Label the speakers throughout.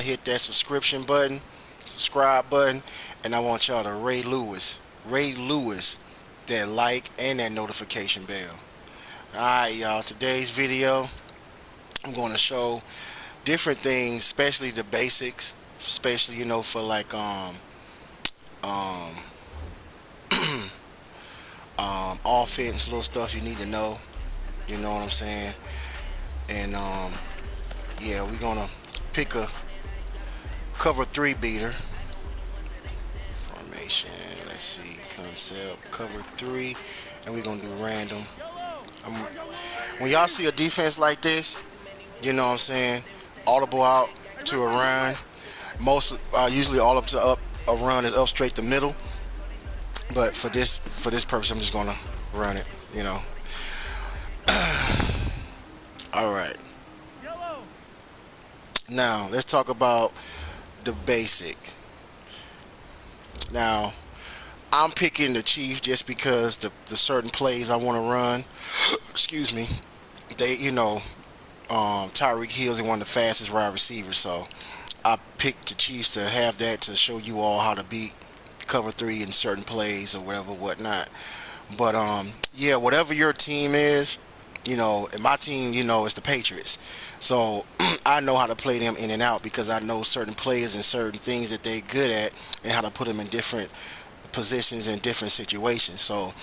Speaker 1: hit that subscribe button, and I want y'all to Ray Lewis that like and that notification bell. Alright, y'all, today's video I'm going to show different things, especially the basics, especially for like um offense, little stuff you need to know, you know what I'm saying? And yeah, we're gonna pick a cover 3 beater formation. Let's see, concept cover 3, and we're gonna do random. Um, when y'all see a defense like this, you know what I'm saying, audible out to a run. Most usually all up to up a run is up straight to middle, but for this purpose I'm just gonna run it, all right, now let's talk about the basic. Now I'm picking the Chiefs just because the certain plays I want to run excuse me, they Tyreek Hill is one of the fastest wide receivers, so I picked the Chiefs to have that to show you all how to beat cover 3 in certain plays or whatnot. But yeah, whatever your team is, and my team, is the Patriots. So I know how to play them in and out because I know certain players and certain things that they're good at and how to put them in different positions in different situations. So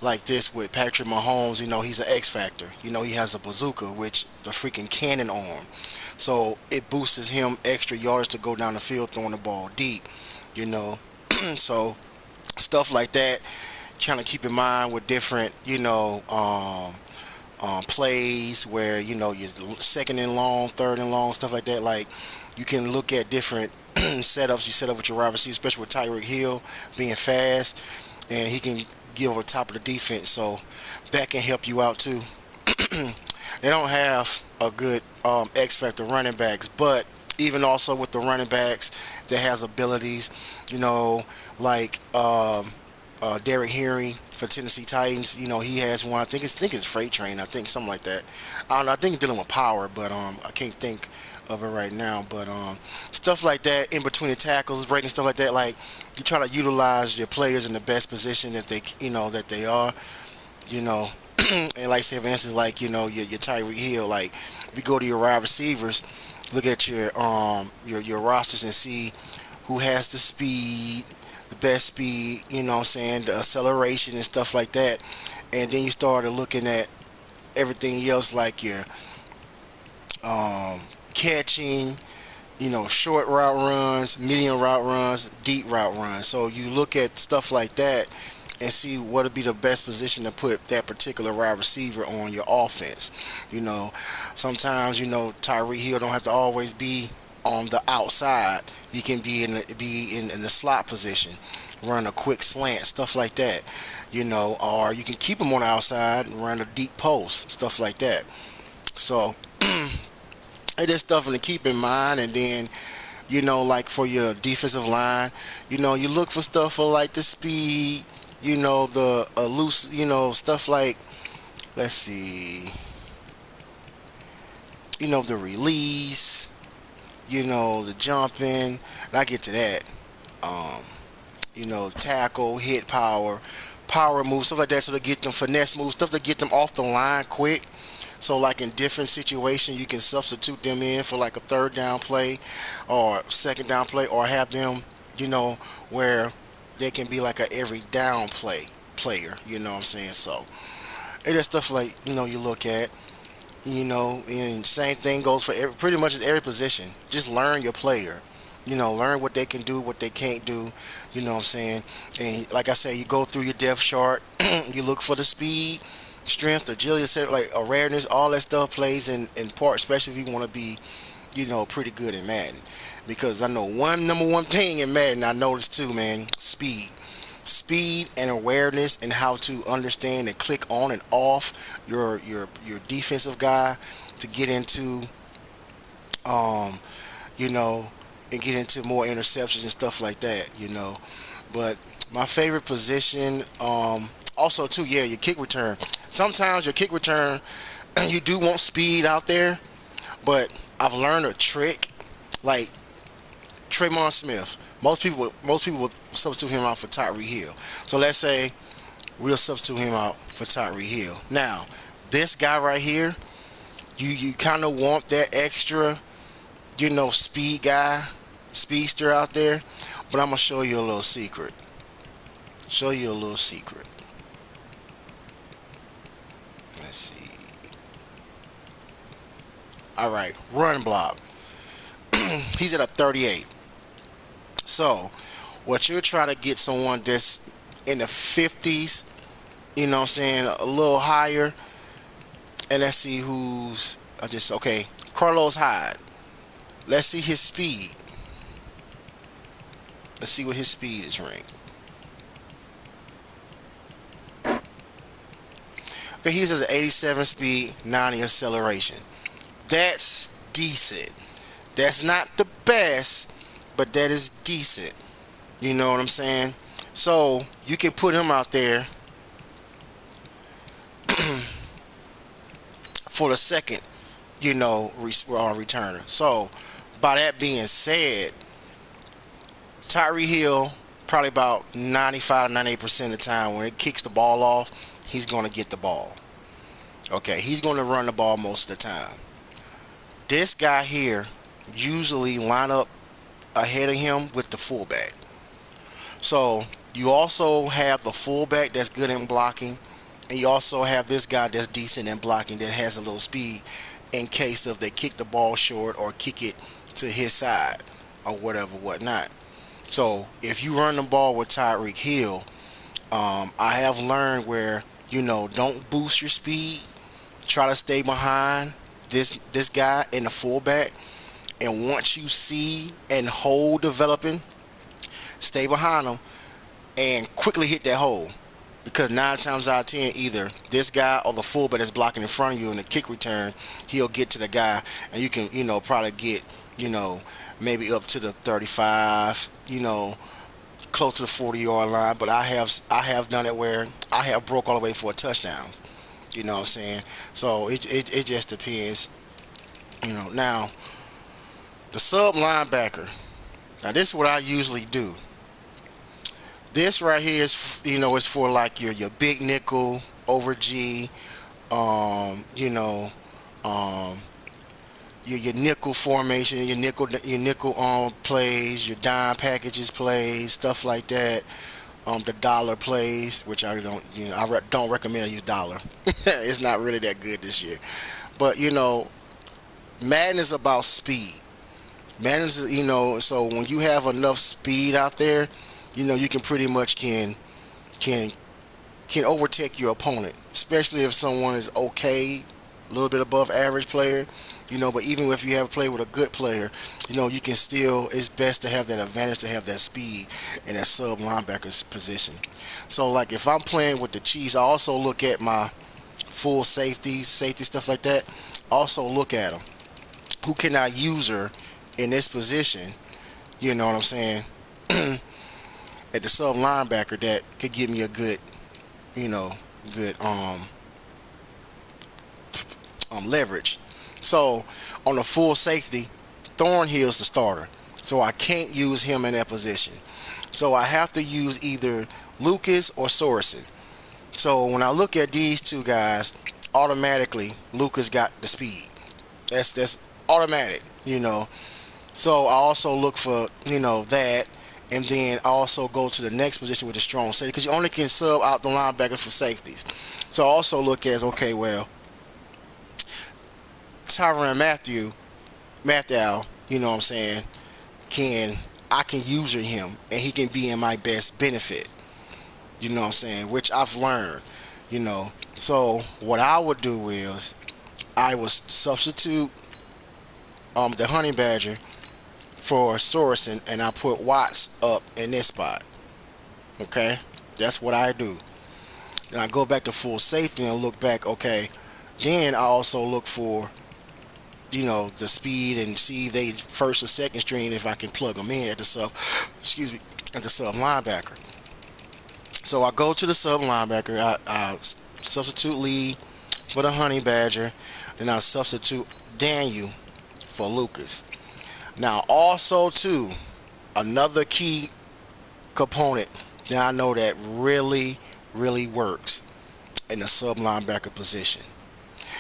Speaker 1: like this with Patrick Mahomes, he's an X factor. He has a bazooka, which the freaking cannon arm. So it boosts him extra yards to go down the field throwing the ball deep, so stuff like that, trying to keep in mind with different, plays where you're second and long, third and long, stuff like that. Like you can look at different setups you set up with your wide receiver, especially with Tyreek Hill being fast, and he can get over the top of the defense, so that can help you out too. They don't have a good X factor running backs, but even also with the running backs that has abilities, like Derrick Henry for Tennessee Titans. He has one. I think it's Freight Train. I think something like that. I don't know. I think he's dealing with power, but I can't think of it right now. But stuff like that in between the tackles, breaking stuff like that. Like you try to utilize your players in the best position that they are. And like say for instance, like your Tyreek Hill. Like if you go to your wide receivers, look at your rosters and see who has the speed, the best speed, what I'm saying, the acceleration and stuff like that. And then you started looking at everything else like your catching, short route runs, medium route runs, deep route runs. So you look at stuff like that and see what would be the best position to put that particular wide receiver on your offense. Sometimes Tyreek Hill don't have to always be on the outside. He can be in the slot position, run a quick slant, stuff like that. Or you can keep him on the outside and run a deep post, stuff like that. So it is stuff to keep in mind. And then like for your defensive line, you look for stuff for like the speed, the loose, stuff like, let's see, the release, the jumping, and I get to that. Tackle, hit power moves, stuff like that, so to get them finesse moves, stuff to get them off the line quick. So like in different situations, you can substitute them in for like a third down play or second down play, or have them, where they can be like a every down player, what I'm saying? So it is stuff like, you look at, and same thing goes for pretty much every position. Just learn your player. Learn what they can do, what they can't do, what I'm saying? And like I say, you go through your depth chart, you look for the speed, strength, agility, like awareness, all that stuff plays in part, especially if you want to be, pretty good in Madden. Because I know number one thing in Madden I noticed too, man, speed and awareness, and how to understand and click on and off your defensive guy to get into and get into more interceptions and stuff like that, But my favorite position, also too, yeah, your kick return. Sometimes your kick return, you do want speed out there, but I've learned a trick. Like Trayvon Smith. Most people would substitute him out for Tyreek Hill. So let's say we'll substitute him out for Tyreek Hill. Now, this guy right here, you kind of want that extra, speed guy, speedster out there. But I'm gonna show you a little secret. Show you a little secret. Let's see. All right, run block. He's at a 38. So, what you're trying to get someone that's in the 50s, what I'm saying, a little higher. And let's see okay, Carlos Hyde. Let's see his speed. Let's see what his speed is ranked. Okay, he's at 87 speed, 90 acceleration. That's decent. That's not the best, but that is decent. You know what I'm saying? So you can put him out there for the second, returner. So by that being said, Tyreek Hill, probably about 95-98% of the time when it kicks the ball off, he's going to get the ball. Okay, he's going to run the ball most of the time. This guy here usually line up ahead of him with the fullback. So you also have the fullback that's good in blocking, and you also have this guy that's decent in blocking that has a little speed in case of they kick the ball short or kick it to his side or whatnot. So if you run the ball with Tyreek Hill, I have learned where, don't boost your speed. Try to stay behind this guy in the fullback. And once you see and hole developing, stay behind him and quickly hit that hole. Because 9 times out of 10, either this guy or the fullback that's blocking in front of you in the kick return, he'll get to the guy, and you can, probably get, maybe up to the 35, close to the 40-yard line. But I have done it where I have broke all the way for a touchdown. You know what I'm saying? So it just depends. Now the sub linebacker. Now this is what I usually do. This right here is, is for like your big nickel over G, your nickel formation, your nickel plays, your dime packages plays, stuff like that. The dollar plays, which I don't, don't recommend you dollar. It's not really that good this year. But Madden is about speed. Madden is, so when you have enough speed out there, you can pretty much can overtake your opponent, especially if someone is okay, a little bit above average player. But even if you have played with a good player, you can still, it's best to have that advantage, to have that speed in that sub linebacker's position. So like if I'm playing with the Chiefs, I also look at my full safety stuff like that. Also look at them. Who can I use her in this position? You know what I'm saying? At the sub linebacker that could give me a good, leverage. So on the full safety, Thornhill's the starter. So I can't use him in that position. So I have to use either Lucas or Sorensen. So when I look at these two guys, automatically Lucas got the speed. That's automatic, So I also look for, that. And then I also go to the next position with the strong safety, because you only can sub out the linebackers for safeties. So I also look at, okay, well, Tyrann Mathieu, you know what I'm saying, I can use him, and he can be in my best benefit. You know what I'm saying, which I've learned, So what I would do is I would substitute the Honey Badger for Sorensen, and I put Watts up in this spot. Okay, that's what I do. Then I go back to full safety and look back. Okay, then I also look for the speed and see if they first or second string, if I can plug them in at the sub linebacker. So I go to the sub linebacker. I substitute Lee for the Honey Badger. Then I substitute Daniel for Lucas. Now also too, Another key component that I know that really works in the sub linebacker position.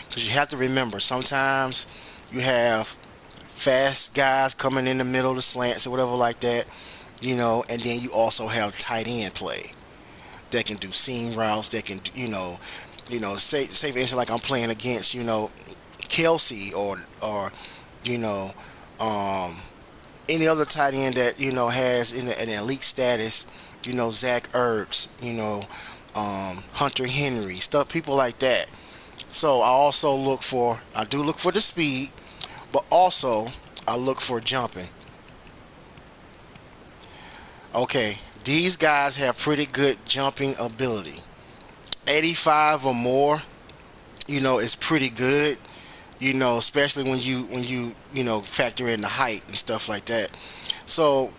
Speaker 1: Because you have to remember, sometimes you have fast guys coming in the middle of the slants or whatever like that, and then you also have tight end play that can do seam routes, that can, say for instance, like I'm playing against, Kelsey or you know, um, any other tight end that has an elite status, Zach Ertz, Hunter Henry, stuff, people like that. So I do look for the speed, but also I look for jumping. Okay, these guys have pretty good jumping ability. 85 or more, is pretty good. Especially when you factor in the height and stuff like that. So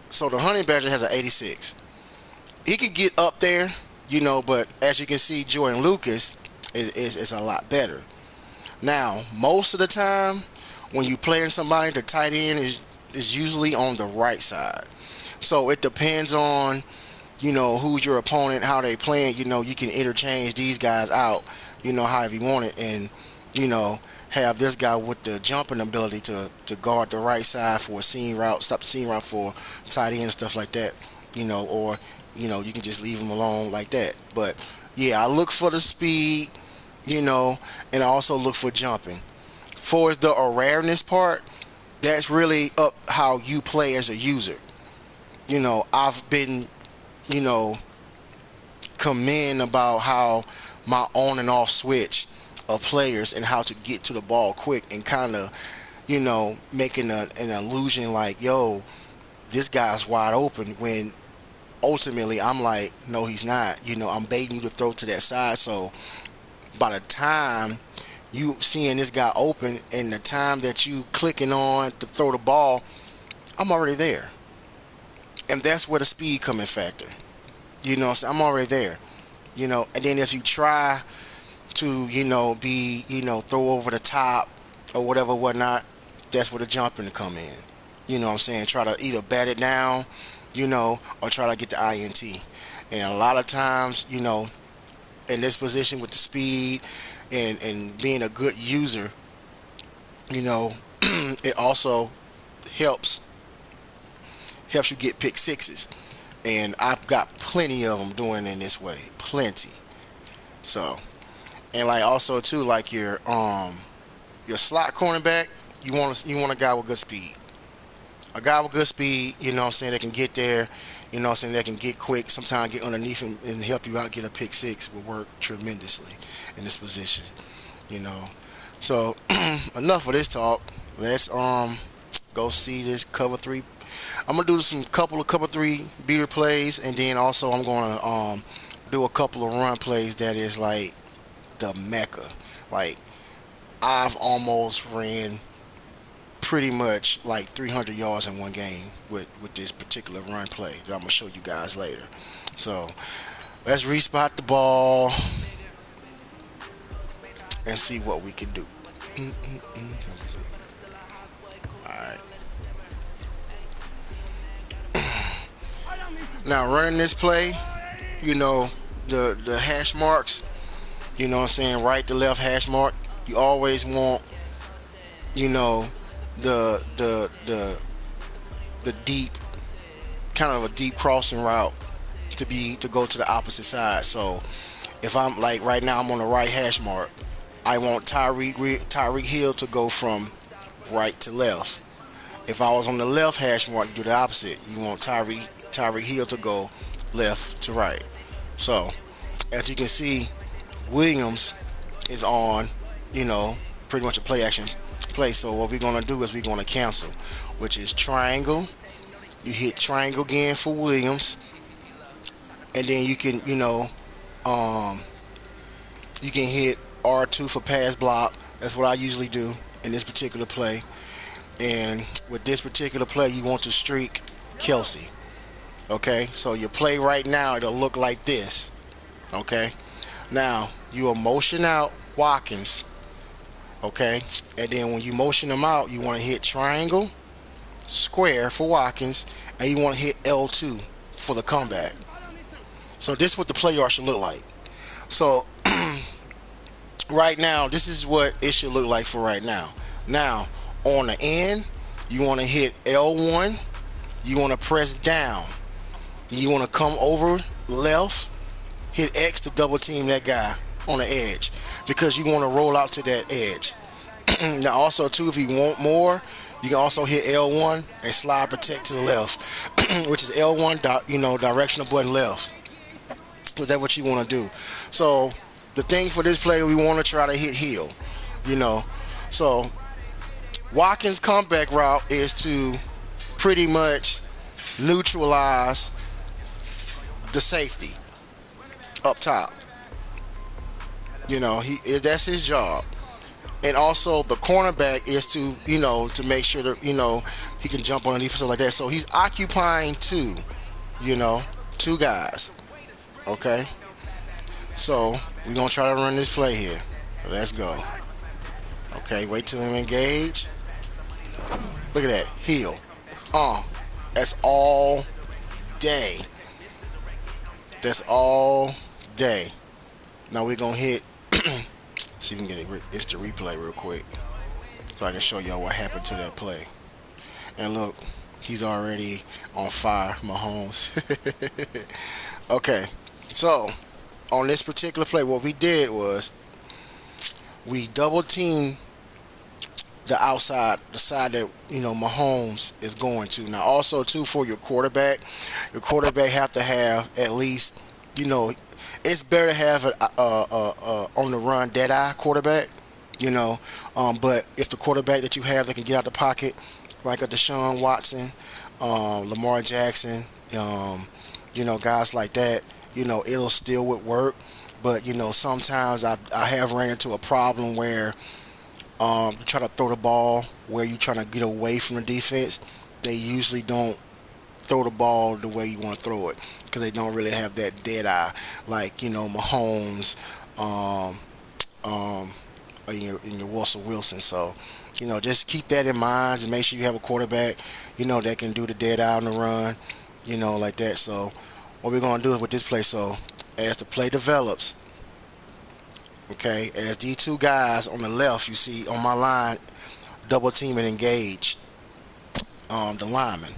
Speaker 1: the Honey Badger has an 86. He could get up there, but as you can see, Jordan Lucas is a lot better. Now, most of the time, when you playing somebody, the tight end is usually on the right side. So it depends on, who's your opponent, how they playing. You can interchange these guys out, however you want it, and have this guy with the jumping ability to guard the right side for a seam route, stop the seam route for tight end and stuff like that, or you can just leave him alone like that. But yeah, I look for the speed, and I also look for jumping. For the awareness part, that's really up how you play as a user. I've been, you know, commend about how my on and off switch of players and how to get to the ball quick and kind of, making an illusion like, yo, this guy's wide open, when ultimately I'm like, no, he's not. I'm baiting you to throw to that side. So by the time you seeing this guy open and the time that you clicking on to throw the ball, I'm already there. And that's where the speed come in factor. So I'm already there. And then if you try to, be, throw over the top or whatever, whatnot, that's where the jumping to come in. What I'm saying? Try to either bat it down, or try to get the INT. And a lot of times, in this position with the speed and being a good user, it also helps you get pick sixes. And I've got plenty of them doing in this way. Plenty. So, and like also too, like your slot cornerback, you want a guy with good speed. A guy with good speed, that can get there, that can get quick, sometimes get underneath him and help you out, get a pick six will work tremendously in this position, So, enough of this talk. Let's go see this cover three. I'm gonna do some couple of cover three beater plays, and then also I'm gonna do a couple of run plays that is like the mecca. Like, I've almost ran pretty much like 300 yards in one game with this particular run play that I'm gonna show you guys later. So let's respot the ball and see what we can do. Alright. Now running this play, the hash marks, right to left hash mark, you always want, the deep, kind of a deep crossing route to go to the opposite side. So if I'm like right now I'm on the right hash mark, I want Tyreek Hill to go from right to left. If I was on the left hash mark, you do the opposite. You want Tyreek Hill to go left to right. So as you can see, Williams is on, pretty much a play action play. So what we're gonna do is we're gonna cancel, which is triangle. You hit triangle again for Williams, and then you can, you can hit R2 for pass block. That's what I usually do in this particular play. And with this particular play, you want to streak Kelsey. Okay, so your play right now, it'll look like this. Okay, now you will motion out Watkins. Okay, and then when you motion them out, you want to hit triangle, square for Watkins, and you want to hit L2 for the comeback. So this is what the play yard should look like. So right now, this is what it should look like for right now. Now, on the end, you want to hit L1. You want to press down. You want to come over left, hit X to double team that guy on the edge, because you want to roll out to that edge. Now also too, if you want more, you can also hit L1 and slide protect to the left, which is L1 directional button left. So that's what you want to do. So the thing for this play, we want to try to hit heel, you know. So Watkins' comeback route is to pretty much neutralize the safety up top. You know, that's his job. And also the cornerback is to, to make sure that, he can jump on the defense like that. So he's occupying two guys. Okay. So we're going to try to run this play here. Let's go. Okay, wait till him engage. Look at that. Heel. That's all day. That's all day. Now we're going to hit. See if we can get it's the replay real quick, so I can show y'all what happened to that play. And look, he's already on fire, Mahomes. Okay, so on this particular play, what we did was we double teamed the outside, the side that Mahomes is going to. Now also too, for your quarterback have to have at least, it's better to have on the run dead eye quarterback, but if the quarterback that you have that can get out the pocket, like a Deshaun Watson, Lamar Jackson, guys like that, it'll still would work. But sometimes I have ran into a problem where you try to throw the ball where you're trying to get away from the defense. They usually don't throw the ball the way you want to throw it, because they don't really have that dead eye like Mahomes, in your Russell Wilson. So just keep that in mind, and make sure you have a quarterback that can do the dead eye on the run, like that. So what we're going to do is with this play, so as the play develops, okay, as these two guys on the left, you see on my line, double team and engage the lineman.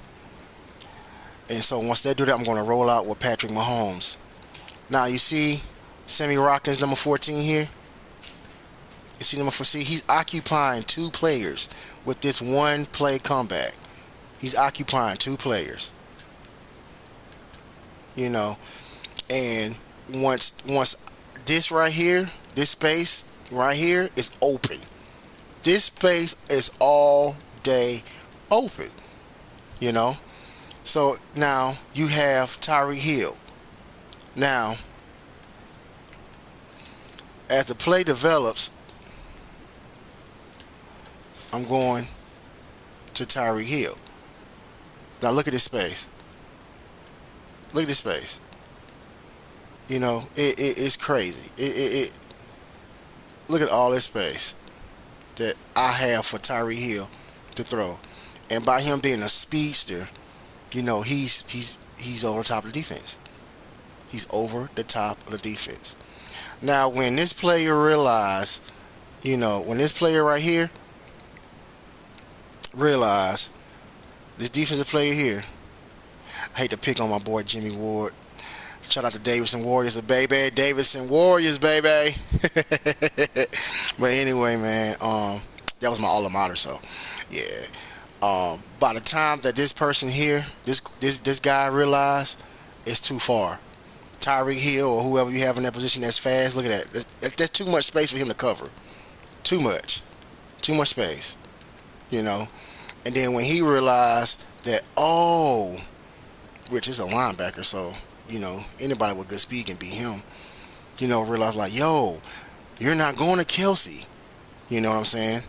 Speaker 1: And so once they do that, I'm going to roll out with Patrick Mahomes. Now you see Sammy Watkins, number 14 here. You see number 14? He's occupying two players with this one play comeback. He's occupying two players. And once this right here, this space right here is open. This space is all day open. So now you have Tyreek Hill. Now, as the play develops, I'm going to Tyreek Hill. Now look at this space. Look at this space. It's crazy. Look at all this space that I have for Tyreek Hill to throw. And by him being a speedster, he's over the top of the defense. He's over the top of the defense. Now, when this player realized, when this player right here realized, this defensive player here, I hate to pick on my boy Jimmy Ward. Shout out to Davidson Warriors, baby. Davidson Warriors, baby. But anyway, man, that was my alma mater, so yeah. By the time that this person here, this guy realized, it's too far. Tyreek Hill or whoever you have in that position that's fast, look at that. That's too much space for him to cover. Too much space. And then when he realized that, which is a linebacker, so anybody with good speed can beat him. Realized like, yo, you're not going to Kelsey. You know what I'm saying?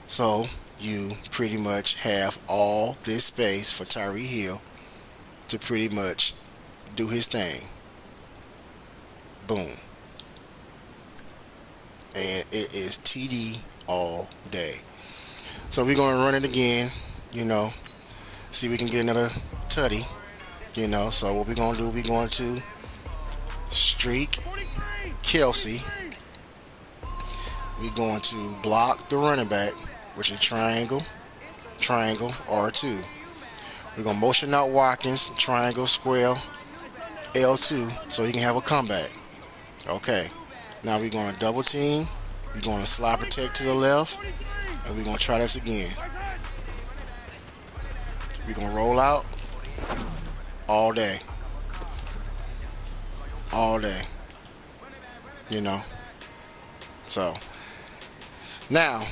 Speaker 1: So you pretty much have all this space for Tyreek Hill to pretty much do his thing. Boom. And it is TD all day. So we're going to run it again. you know, see if we can get another tutty, you know. So what we're going to do, we're going to streak Kelsey. We're going to block the running back, which is triangle, triangle, R2. We're going to motion out Watkins, triangle, square, L2, so he can have a comeback. Okay. Now we're going to double team. We're going to slide protect to the left. And we're going to try this again. We're going to roll out all day. All day. You know. So. Now,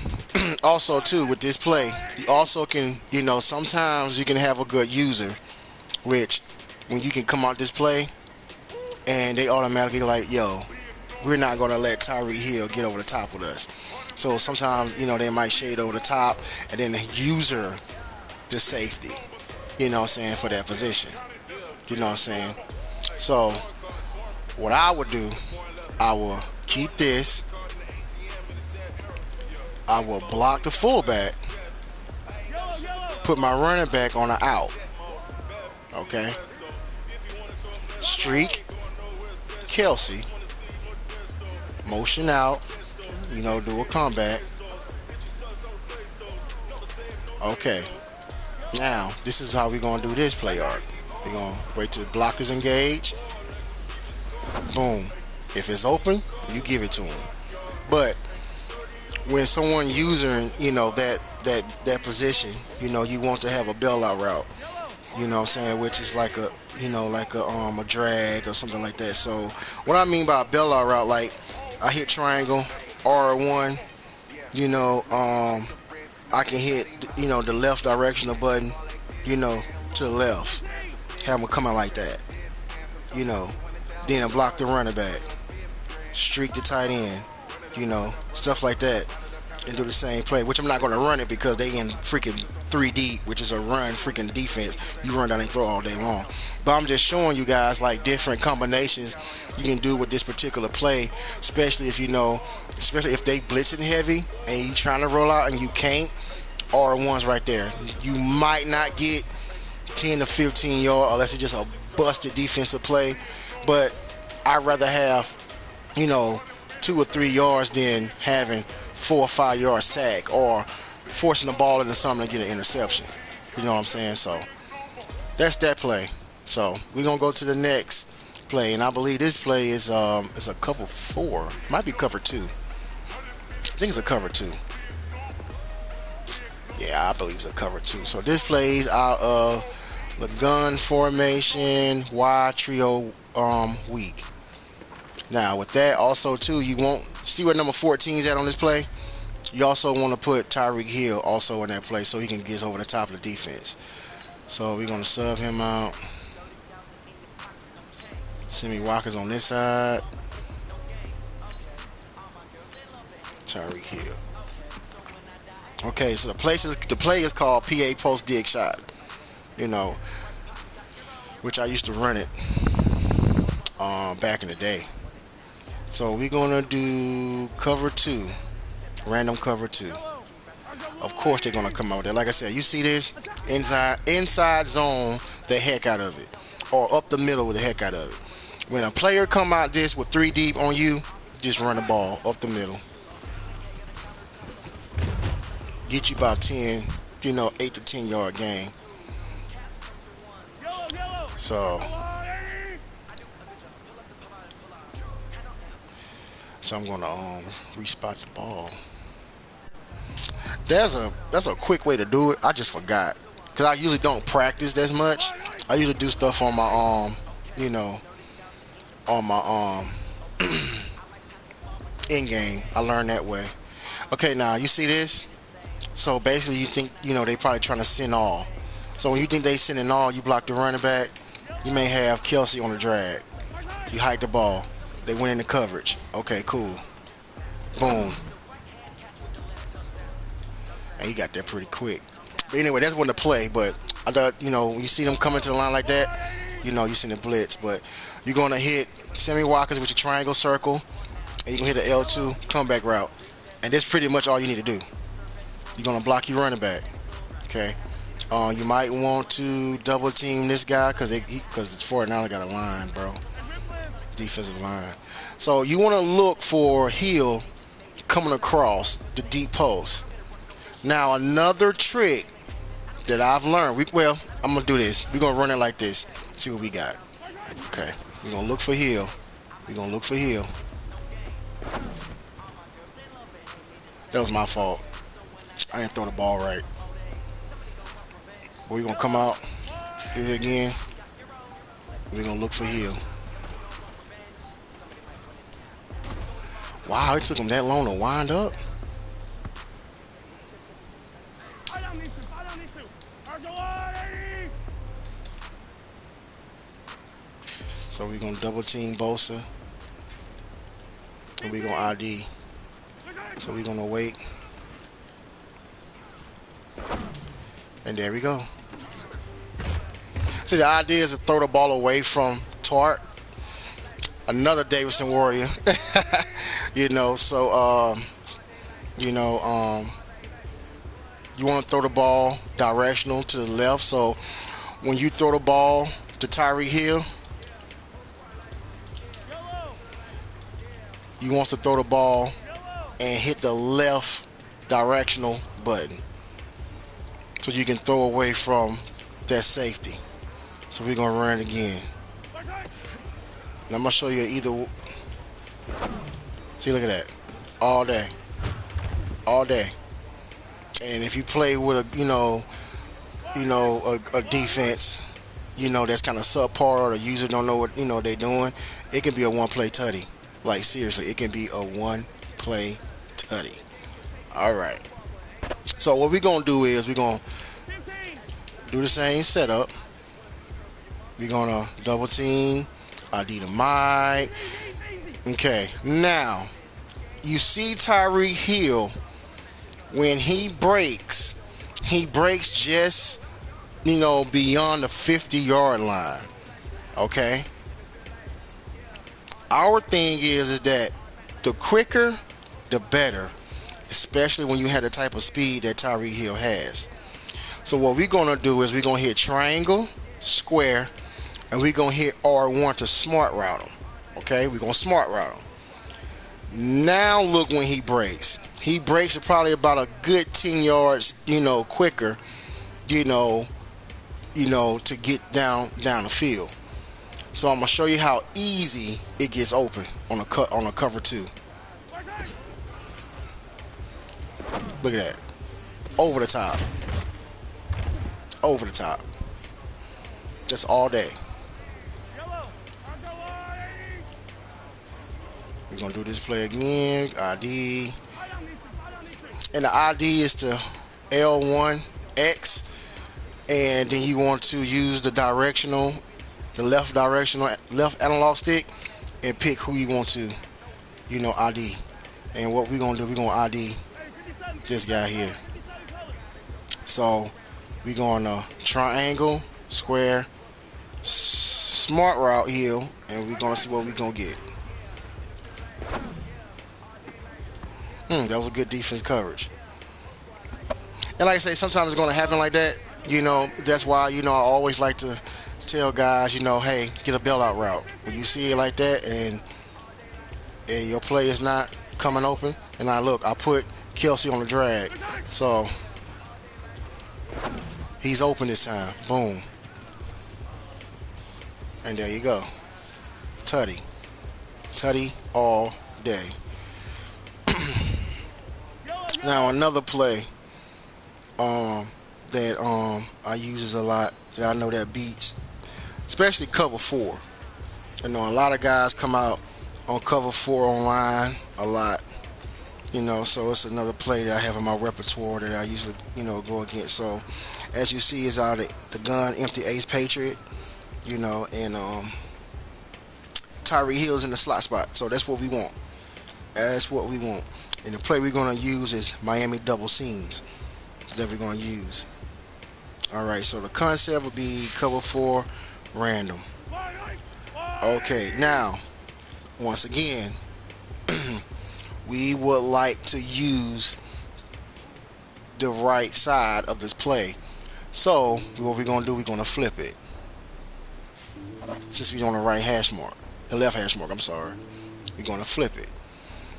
Speaker 1: also too, with this play, you also can, you know, sometimes you can have a good user, which when you can come out this play and they automatically like, yo, we're not going to let Tyreek Hill get over the top with us. So sometimes, you know, they might shade over the top and then the user the safety, you know what I'm saying, for that position. You know what I'm saying? So what I would do, I will keep this. I will block the fullback, put my running back on the out. Okay? Streak Kelsey. Motion out. You know, do a comeback. Okay. Now, this is how we're going to do this play arc. We're going to wait till the blockers engage. Boom. If it's open, you give it to him. But when someone using, you know, that position, you know, you want to have a bailout route. You know what I'm saying? Which is like a, you know, like a drag or something like that. So what I mean by a bailout route, like I hit triangle, R1, you know, I can hit, you know, the left directional button, you know, to the left. Have them coming like that. You know, then block the running back. Streak the tight end. You know, stuff like that. And do the same play, which I'm not going to run it because they in freaking 3 deep, which is a run freaking defense. You run down and throw all day long. But I'm just showing you guys like different combinations you can do with this particular play, especially if you know, especially if they blitzing heavy and you trying to roll out and you can't. R1's right there. You might not get 10 to 15 yards unless it's just a busted defensive play, but I'd rather have, you know, 2 or 3 yards than having 4 or 5 yard sack or forcing the ball into something to get an interception. You know what I'm saying? So that's that play. So we're gonna go to the next play, and I believe this play is it's a cover 4. Might be cover 2. I think it's a cover 2. Yeah, I believe it's a cover 2. So this plays out of the gun formation, wide trio weak. Now with that also too, you won't see where number 14 is at on this play. You also want to put Tyreek Hill also in that play so he can get over the top of the defense. So we're going to sub him out. Sammy Watkins on this side. Tyreek Hill. Okay, so the play is called PA post dig shot. You know, which I used to run it back in the day. So we're gonna do cover 2, random cover 2. Of course they're gonna come out there. Like I said, you see this inside zone the heck out of it, or up the middle with the heck out of it. When a player come out this with 3 deep on you, just run the ball up the middle. Get you about 10, you know, 8 to 10 yard gain. So I'm gonna respot the ball. That's a quick way to do it. I just forgot because I usually don't practice that much. I usually do stuff on my you know, on my in game. I learned that way. Okay, now you see this. So basically, you think, you know, they probably trying to send all. So when you think they sending all, you block the running back. You may have Kelsey on the drag. You hike the ball. They went into coverage. Okay, cool. Boom. And he got there pretty quick. But anyway, that's one to play. But I thought, you know, when you see them coming to the line like that, you know, you send the blitz. But you're going to hit Sammy Watkins with your triangle circle. And you're going to hit the L2 comeback route. And that's pretty much all you need to do. You're going to block your running back. Okay. You might want to double team this guy because the 49 got a line, bro. Defensive line. So you want to look for Hill coming across the deep post. Now another trick that I've learned. I'm gonna do this. We're gonna run it like this. See what we got. Okay. We're gonna look for Hill. We're gonna look for Hill. That was my fault. I didn't throw the ball right. But we're gonna come out. Do it again. We're gonna look for Hill. Wow, it took him that long to wind up. So we're gonna double team Bosa. And we're gonna ID. So we're gonna wait. And there we go. See, the idea is to throw the ball away from Tart. Another Davidson Warrior. You want to throw the ball directional to the left. So when you throw the ball to Tyreek Hill, you want to throw the ball and hit the left directional button so you can throw away from that safety. So we're going to run it again. And I'm going to show you either. See, look at that. All day. All day. And if you play with a defense, that's kind of subpar, or the user don't know what, they're doing, it can be a one-play tutty. Like, seriously, it can be a one-play tutty. All right. So what we're going to do is we're going to do the same setup. We're going to double team. ID the mic. Okay. Now, you see Tyreek Hill, when he breaks just, beyond the 50-yard line. Okay? Our thing is that the quicker, the better, especially when you have the type of speed that Tyreek Hill has. So what we're going to do is we're going to hit triangle, square, and we're going to hit R1 to smart route him. Okay? We're going to smart route him. Now look when he breaks. He breaks probably about a good 10 yards, quicker, to get down the field. So I'm gonna show you how easy it gets open on a cover 2. Look at that. Over the top. Over the top. Just all day. We're gonna do this play again. ID. And the ID is to L1X. And then you want to use the left analog stick, and pick who you want to, ID. And what we're gonna do, we're gonna ID this guy here. So we're gonna triangle, square, smart route here, and we're gonna see what we're gonna get. That was a good defense coverage. And like I say, sometimes it's gonna happen like that. That's why, I always like to tell guys, hey, get a bailout route. When you see it like that and your play is not coming open, and I put Kelsey on the drag. So he's open this time. Boom. And there you go. Tutty. Tutty all day. Now another play that I uses a lot, that I know that beats, especially cover 4. A lot of guys come out on cover 4 online a lot, so it's another play that I have in my repertoire that I usually, go against. So as you see, is out the gun, empty ace Patriot, and Tyreek Hill's in the slot spot. So that's what we want. That's what we want. And the play we're going to use is Miami double seams that we're going to use. All right, so the concept would be cover 4, random. Okay, now, once again, we would like to use the right side of this play. So what we're gonna do, we're gonna flip it. Since we're on the right hash mark, the left hash mark, I'm sorry, we're gonna flip it.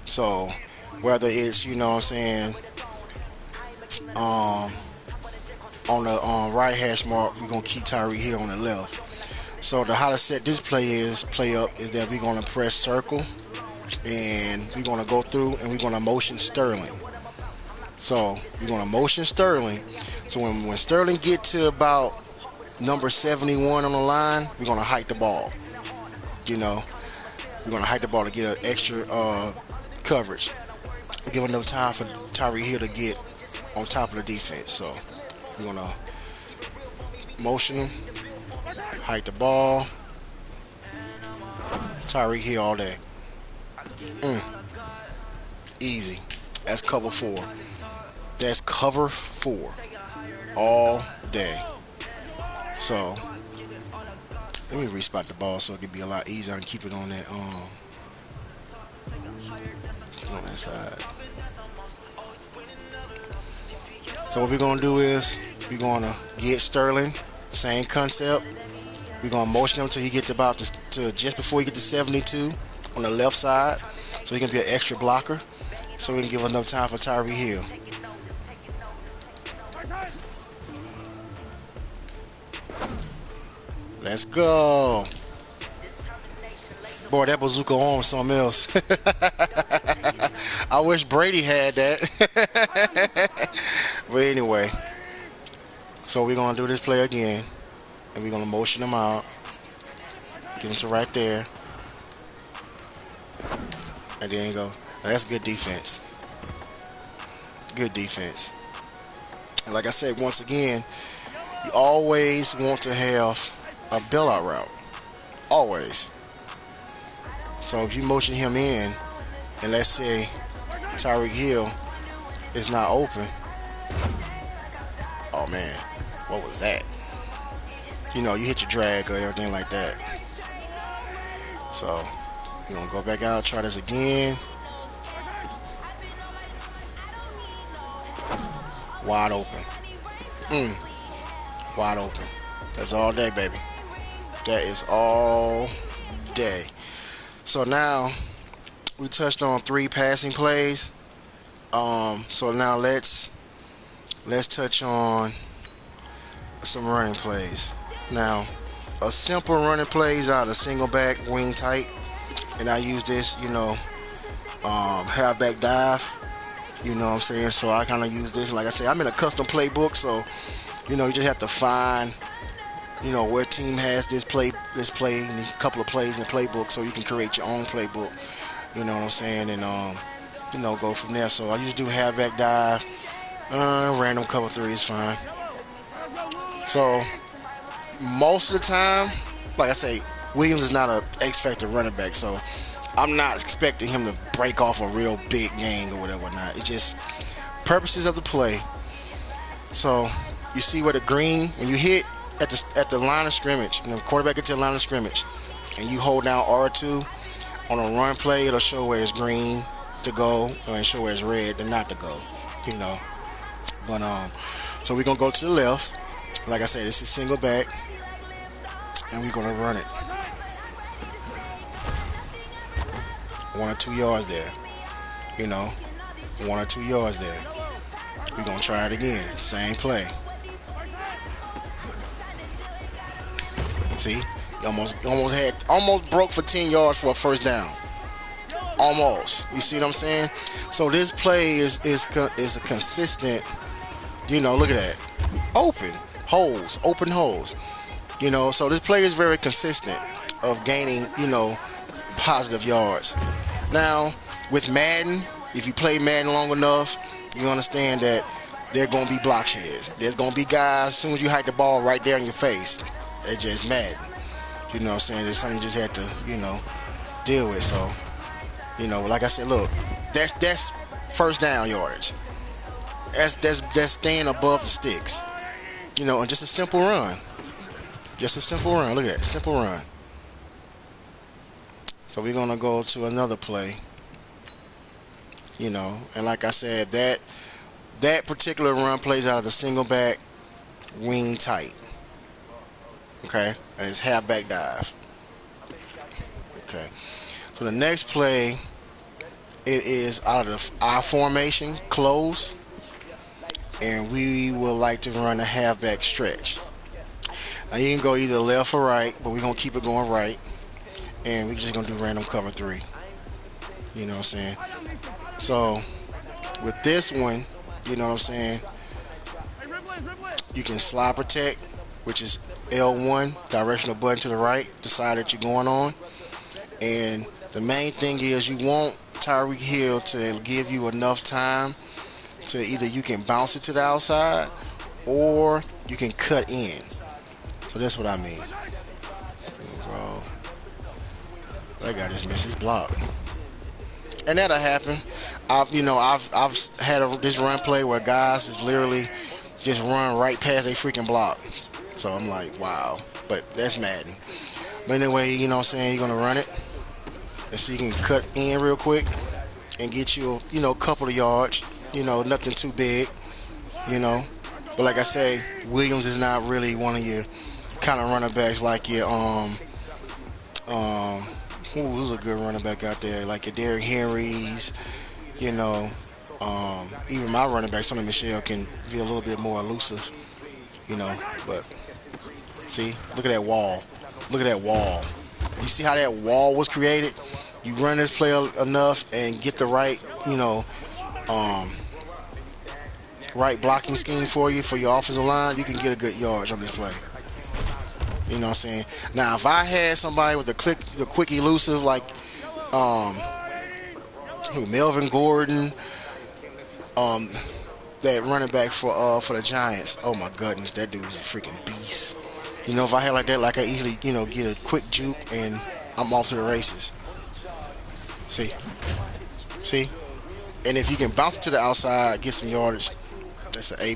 Speaker 1: So whether it's, you know what I'm saying, on the right hash mark, we're gonna keep Tyreek Hill on the left. So how to set this play up is that we're gonna press circle, and we're gonna go through and we're gonna motion Sterling. So we're gonna motion Sterling. So when Sterling get to about number 71 on the line, we're gonna hike the ball. You know, we're gonna hike the ball to get an extra coverage. Give enough time for Tyreek Hill to get on top of the defense. So we're gonna motion him, hike the ball, Tyreek Hill all day. Easy. That's cover 4. That's cover 4 all day. So let me respot the ball so it can be a lot easier and keep it on that side. So what we're gonna do is we're gonna get Sterling, same concept. We're gonna motion him until he gets about to just before he gets to 72 on the left side, so he can be an extra blocker, so we can give enough time for Tyreek Hill. Let's go. Boy, that bazooka arm was something else. I wish Brady had that. But anyway, so we're going to do this play again. And we're going to motion him out. Get him to right there. And there you go. Now, that's good defense. Good defense. And like I said, once again, you always want to have a bailout route. Always. So if you motion him in, and let's say Tyreek Hill is not open. Oh man, what was that? You know, you hit your drag or everything like that. So you're gonna go back out, try this again. Wide open. Wide open. That's all day, baby. That is all day. So now we touched on 3 passing plays. So now let's touch on some running plays. Now, a simple running plays out of single back, wing tight, and I use this, you know, halfback dive. You know what I'm saying? So I kind of use this. Like I say, I'm in a custom playbook, so you know you just have to find, you know, where team has this play, and a couple of plays in the playbook, so you can create your own playbook. You know what I'm saying? And you know, go from there. So I usually do halfback dive, random cover 3 is fine. So most of the time, like I say, Williams is not an X-factor running back, so I'm not expecting him to break off a real big game or whatever. Not. It's just purposes of the play. So you see where the green, when you hit at the line of scrimmage, you know, quarterback gets to the line of scrimmage, and you hold down R2 on a run play, it'll show where it's green to go and show where it's red to not to go. You know. But so we're gonna go to the left. Like I said, this is single back, and we're gonna run it. 1 or 2 yards there. You know, 1 or 2 yards there. We're gonna try it again. Same play. See, almost broke for 10 yards for a first down. Almost. You see what I'm saying? So this play is a consistent. You know, look at that. Open holes. You know, so this play is very consistent of gaining, you know, positive yards. Now, with Madden, if you play Madden long enough, you understand that there are going to be block sheds. There's going to be guys, as soon as you hike the ball right there in your face, it's just Madden. You know what I'm saying? There's something you just have to, you know, deal with. So, you know, like I said, look, that's first down yardage. That's staying above the sticks. You know, and just a simple run. Just a simple run. Look at that. Simple run. So we're going to go to another play. You know, and like I said, that particular run plays out of the single back, wing tight. Okay, and it's halfback dive. Okay, so the next play, it is out of I formation, close, and we would like to run a halfback stretch. Now you can go either left or right, but we're gonna keep it going right, and we're just gonna do random cover three. You know what I'm saying? So with this one, you know what I'm saying, you can slide protect, which is L1, directional button to the right, the side that you're going on. And the main thing is you want Tyreek Hill to give you enough time to either you can bounce it to the outside or you can cut in. So that's what I mean. Bro, that guy just missed his block. And that'll happen. I've had this run play where guys is literally just run right past their freaking block. So I'm like, wow. But that's Madden. But anyway, you know what I'm saying, you're gonna run it. And so you can cut in real quick and get you, a couple of yards. Nothing too big. But like I say, Williams is not really one of your kind of running backs like your who's a good running back out there, like your Derrick Henrys, even my running back, Sonny Michel, can be a little bit more elusive, but see, look at that wall. Look at that wall. You see how that wall was created? You run this play enough and get the right, right blocking scheme for your offensive line, you can get a good yardage on this play. You know what I'm saying? Now, if I had somebody with the quick elusive like Melvin Gordon, that running back for the Giants, oh my goodness, that dude was a freaking beast. If I had like that, like I easily, get a quick juke and I'm off to the races. See? And if you can bounce it to the outside, get some yardage, that's an A+.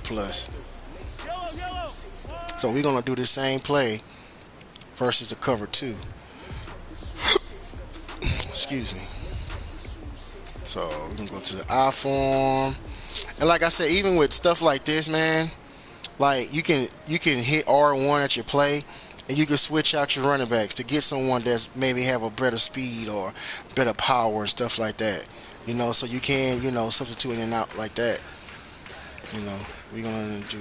Speaker 1: So we're gonna do the same play versus the cover two. Excuse me. So we're gonna go to the I form, and like I said, even with stuff like this, man, like you can hit R1 at your play, and you can switch out your running backs to get someone that's maybe have a better speed or better power and stuff like that. So you can substitute in and out like that. We're gonna do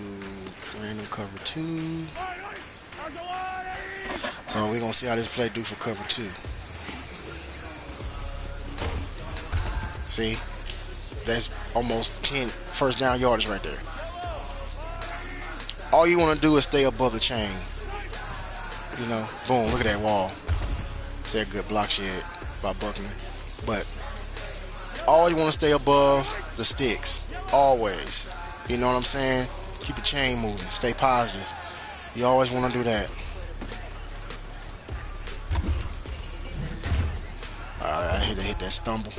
Speaker 1: random cover two. So we're gonna see how this play do for cover two. See, that's almost 10 first down yardage right there. All you want to do is stay above the chain. Boom, look at that wall. It's that good block shit by Buckner. But all you want to stay above the sticks, always. You know what I'm saying? Keep the chain moving, stay positive. You always want to do that. I hit that stumble.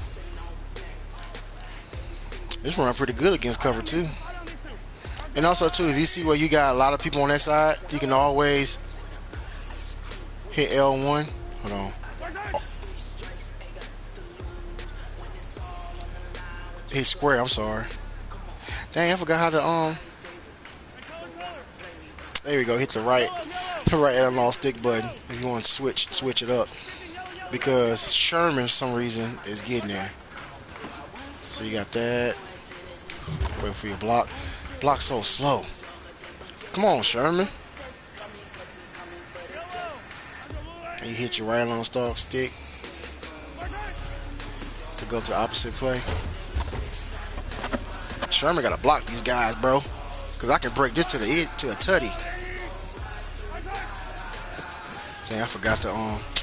Speaker 1: This run pretty good against cover two. And also too, if you see where you got a lot of people on that side, you can always hit L1. Hold on. Oh. Hit square, I'm sorry. Dang, I forgot how to there we go, hit the right analog stick button if you want to switch it up. Because Sherman, for some reason, is getting there. So you got that. Wait for your block. Block so slow. Come on, Sherman. And you hit your right on stalk stick to go to the opposite play. Sherman gotta block these guys, bro. Cause I can break this to a tutty. Dang, I forgot to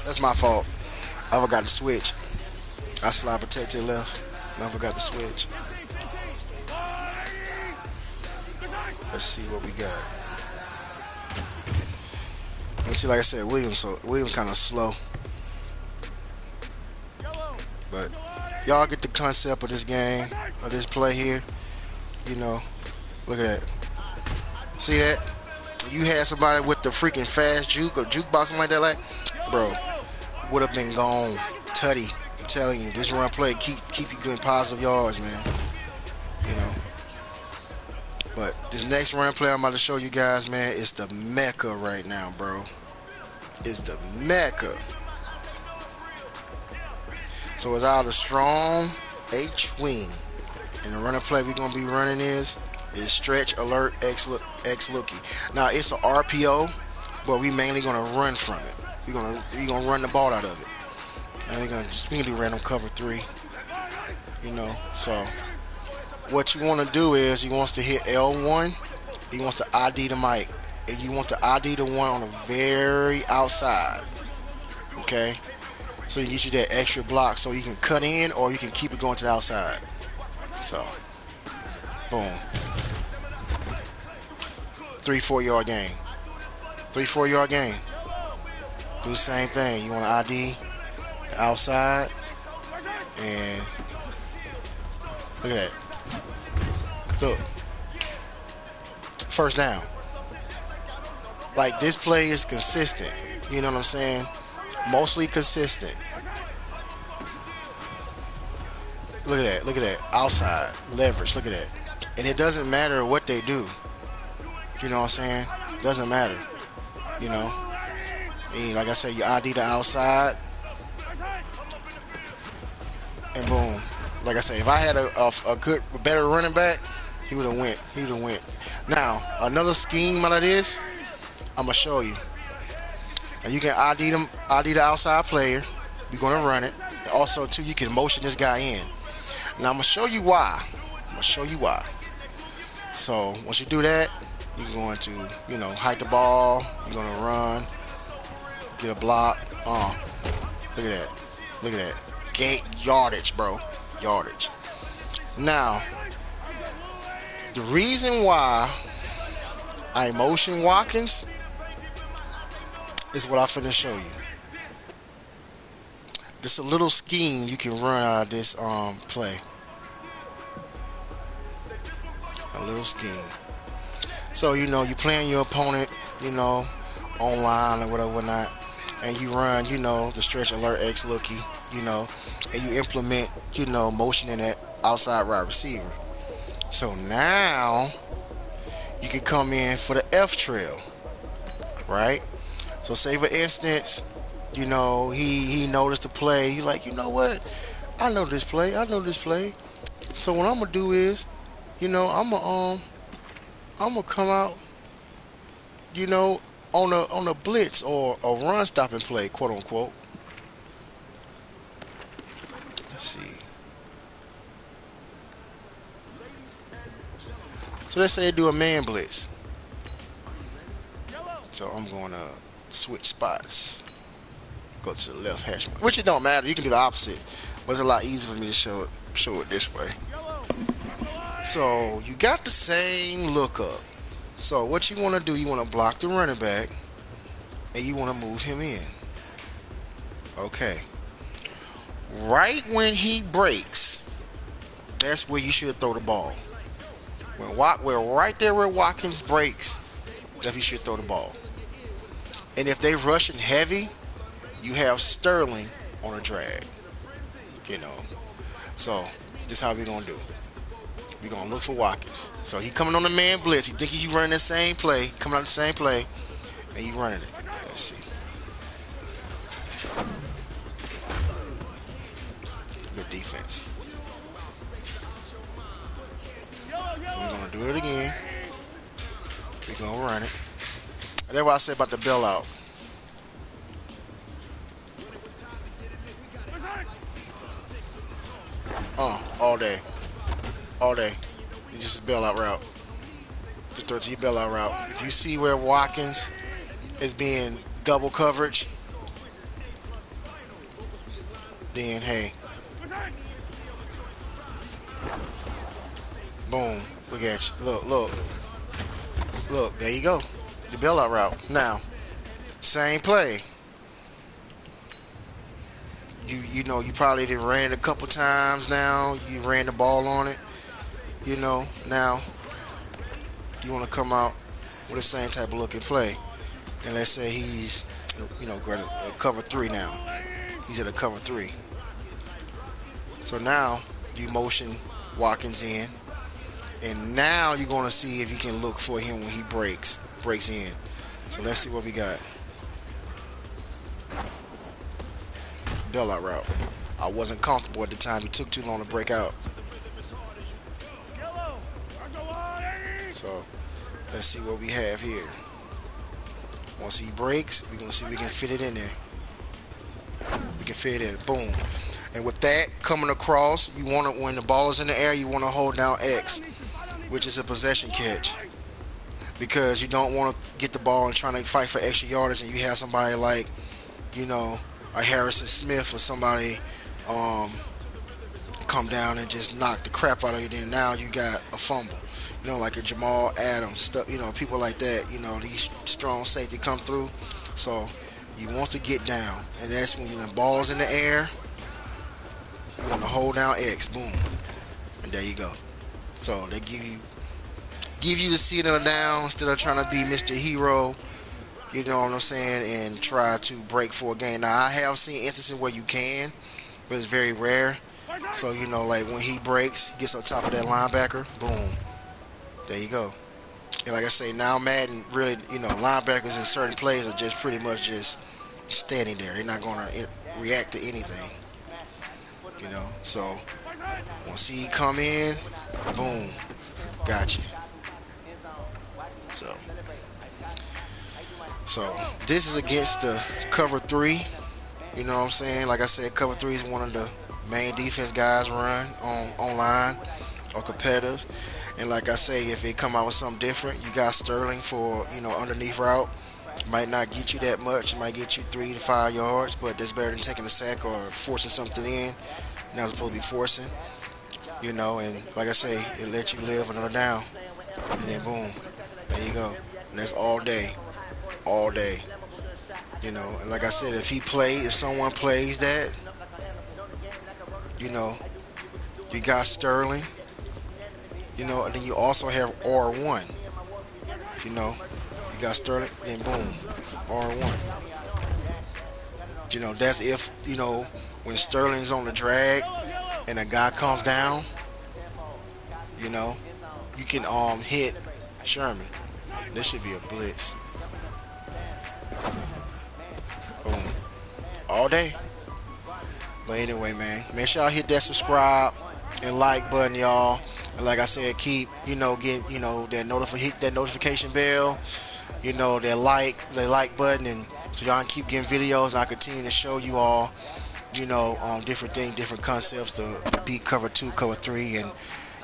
Speaker 1: that's my fault. I forgot to switch. I slide protect to the left. And I forgot to switch. Let's see what we got. And see, like I said, Williams kind of slow. But y'all get the concept of this game, of this play here. Look at that. See that? You had somebody with the freaking fast juke or jukebox, something like that, like, bro, would have been gone. Tutty. I'm telling you, this run play keep you getting positive yards, man. But this next running play I'm about to show you guys, man, is the mecca right now, bro. It's the mecca. So it's out of strong H wing. And the running play we're gonna be running is stretch alert X looky. Now it's an RPO, but we mainly gonna run from it. We're gonna run the ball out of it. And we can do random cover 3. You know, so what you want to do is you wants to hit L1. He wants to ID the mic, and you want to ID the one on the very outside. Okay, so you get you that extra block, so you can cut in or you can keep it going to the outside. So, boom, 3-4 yard gain, 3-4 yard gain. Do the same thing. You want to ID the outside, and look at that. Look. First down. Like, this play is consistent. You know what I'm saying? Mostly consistent. Look at that. Look at that. Outside. Leverage. Look at that. And it doesn't matter what they do. You know what I'm saying? Doesn't matter. You know? And like I said, you ID the outside. And boom. Like I said, if I had a better running back, he would have went. He would have went. Now, another scheme out of this, I'm going to show you. And you can ID the outside player. We're going to run it. And also, too, you can motion this guy in. Now, I'm going to show you why. So, once you do that, you're going to, you know, hike the ball. You're going to run. Get a block. Look at that. Look at that. Gate yardage, bro. Yardage. Now, the reason why I motion Watkins is what I'm finna show you. This a little scheme you can run out of this play. A little scheme. So, you know, you playing your opponent, you know, online or whatever, whatnot, and you run, you know, the stretch alert X looky, you know, and you implement, you know, motion in that outside wide receiver. So now you can come in for the F trail, right? So say for instance, you know, he noticed the play. He's like, you know what? I know this play. So what I'm gonna do is, you know, I'm gonna come out, you know, on a blitz or a run stopping play, quote unquote. Let's see. So let's say they do a man blitz. So I'm going to switch spots. Go to the left hash mark. Which it don't matter. You can do the opposite. But it's a lot easier for me to show it this way. So you got the same look up. So what you want to do, you want to block the running back. And you want to move him in. Okay. Right when he breaks, that's where you should throw the ball. We're right there where Watkins breaks, that he should throw the ball. And if they rushing heavy, you have Sterling on a drag. You know. So this is how we're gonna do. We're gonna look for Watkins. So he coming on the man blitz. He think he running the same play, coming out the same play, and you running it. Let's see. Good defense. So we're gonna do it again. We're gonna run it. And that's what I said about the bailout. All day. It's just a bailout route. Just throw it to your bailout route. If you see where Watkins is being double coverage, then hey. Boom. Look at you. Look, there you go. The bailout route. Now, same play. You know, you probably did ran it a couple times now. You ran the ball on it. You know, now you want to come out with the same type of looking play. And let's say he's, you know, cover 3 now. He's at a cover 3. So now you motion Watkins in. And now you're going to see if you can look for him when he breaks in. So let's see what we got. Bailout route. I wasn't comfortable at the time. He took too long to break out. So let's see what we have here. Once he breaks, we're going to see if we can fit it in there. We can fit it in. Boom. And with that coming across, you want to, when the ball is in the air, you want to hold down X, which is a possession catch, because you don't want to get the ball and trying to fight for extra yardage, and you have somebody like, you know, a Harrison Smith or somebody come down and just knock the crap out of you. Then now you got a fumble. You know, like a Jamal Adams, stuff. You know, people like that. You know, these strong safety come through. So you want to get down, and that's when the ball's in the air. You want to hold down X, boom, and there you go. So they give you the seat on the down instead of trying to be Mr. Hero. You know what I'm saying? And try to break for a game. Now I have seen instances where you can, but it's very rare. So you know, like when he breaks, he gets on top of that linebacker, boom, there you go. And like I say, now Madden really, you know, linebackers in certain plays are just pretty much just standing there. They're not going to react to anything. You know, so once he come in, boom, got you. So this is against the cover 3. You know what I'm saying? Like I said, cover 3 is one of the main defense guys run online or competitive. And like I say, if they come out with something different, you got Sterling for, you know, underneath route. Might not get you that much. It might get you 3 to 5 yards, but that's better than taking a sack or forcing something in. Now it's supposed to be forcing, you know. And like I say, it lets you live another down, and then boom, there you go. And that's all day, you know. And like I said, if someone plays that, you know, you got Sterling, you know, and then you also have R1, you know. You got Sterling, and boom, R1. You know, that's if, you know, when Sterling's on the drag and a guy comes down, you know, you can hit Sherman. This should be a blitz. Boom. All day. But anyway, man, make sure y'all hit that subscribe and like button, y'all. And like I said, keep, you know, getting, you know, hit that notification bell. You know, the like button, and so y'all can keep getting videos, and I continue to show you all, you know, different things, different concepts to beat cover 2, cover 3, and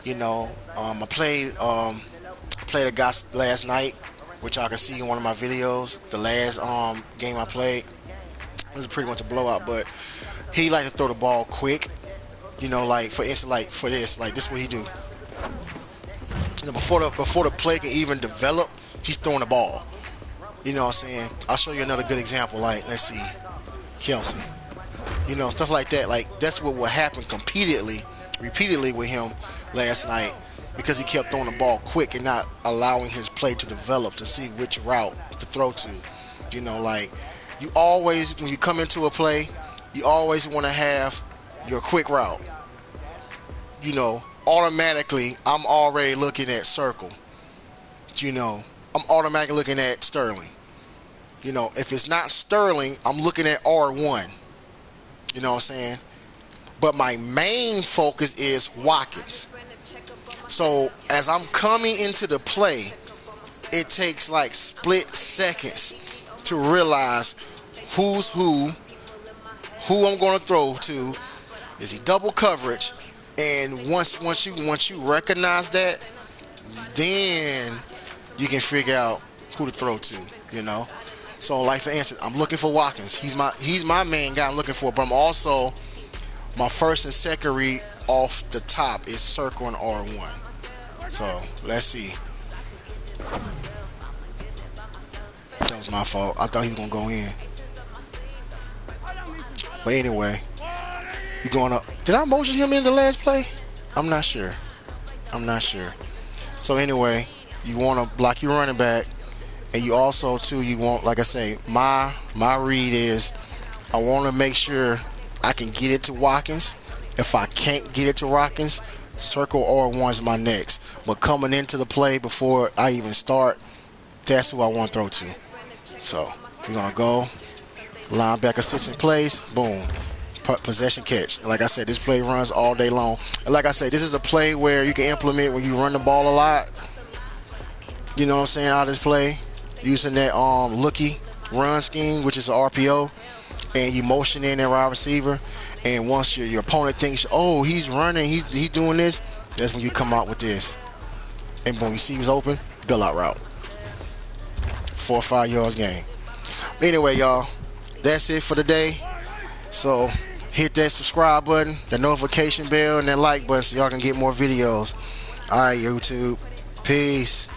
Speaker 1: you know, I played a guy last night, which I can see in one of my videos. The last game I played, it was pretty much a blowout, but he like to throw the ball quick. You know, like for instance, like for this is what he do. You know, before the play can even develop, he's throwing the ball. You know what I'm saying? I'll show you another good example. Like, let's see, Kelsey. You know, stuff like that. Like, that's what will happen repeatedly with him last night, because he kept throwing the ball quick and not allowing his play to develop to see which route to throw to. You know, like, you always, when you come into a play, you always want to have your quick route. You know, automatically, I'm already looking at circle. You know, I'm automatically looking at Sterling. You know, if it's not Sterling, I'm looking at R1. You know what I'm saying? But my main focus is Watkins. So as I'm coming into the play, it takes like split seconds to realize who's who I'm going to throw to. Is he double coverage? And once you recognize that, then you can figure out who to throw to, you know. So like for instance, I'm looking for Watkins. He's my main guy I'm looking for, but I'm also, my first and second read off the top is circle and R1. So let's see. That was my fault. I thought he was gonna go in. But anyway, you going up. Did I motion him in the last play? I'm not sure. So anyway, you want to block your running back, and you also too, you want, like I say, my read is, I want to make sure I can get it to Watkins. If I can't get it to Watkins, Circle R1 is my next. But coming into the play before I even start, that's who I want to throw to. So we're going to go. Linebacker sits in place. Boom. Possession catch. Like I said, this play runs all day long. And like I said, this is a play where you can implement when you run the ball a lot. You know what I'm saying, out of this play. Using that looky run scheme, which is an RPO. And you motion in that wide receiver. And once your opponent thinks, oh, he's running, he's doing this, that's when you come out with this. And boom, you see he's open, bailout route. 4 or 5 yards gain. Anyway, y'all, that's it for today. So hit that subscribe button, the notification bell, and that like button so y'all can get more videos. All right, YouTube. Peace.